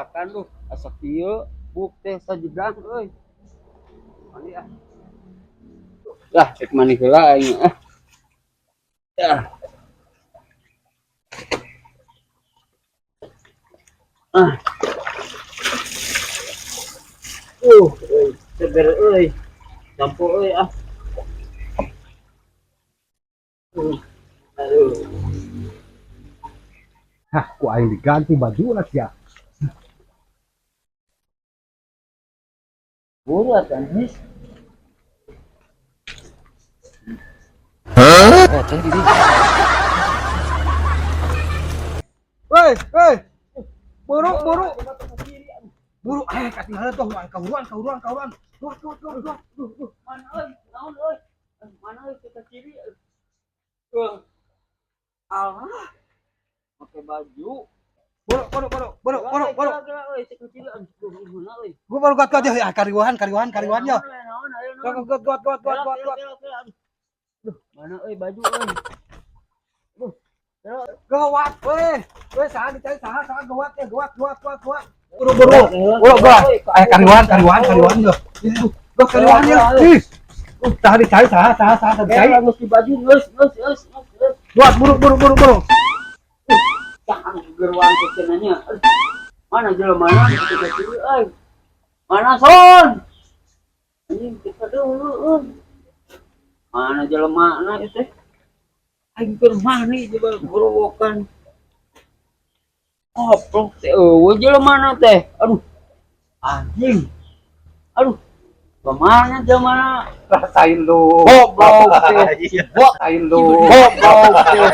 silakan lu asa kieu buk teh sajebrang euy. Mani ah. Lah cek mani heula aing ah. Ya. Ah. Euy, seger euy. Campo euy ah. Aduh. Hah, ku aing diganti baju lah sia. Burat anjis. Woi, buru, buru. Buru, ketinggalan tuh, kauruan. Tuh. Mana euy? Naon euy? Mana euy ke kiri? Allah. Pakai baju. Buru. Gila euy, cek kiri aduh mana euy? Gua baru gat ya, kariuhan ya. Naon ayo naon. Gat. Duh, mana euy baju euy? Gawat, weh, saha dicai saha gawat. Buru. Kariuhan yo. Gua kariuhan ya. Ih. Saha dicai saha dicai. Geus di baju geus. Buat buru. Jangan geruan kecenanya. Mana jelema mana kita kiri euy. Mana son? Anjing kita dulu euy. Mana jelema na teh? Aing keur mani coba gerowokan. Goblok teh eueuh jelema na teh. Aduh. Anjing. Aduh. Kemana jelema? Rasain lu. Goblok teh. Rasain lu. Goblok teh.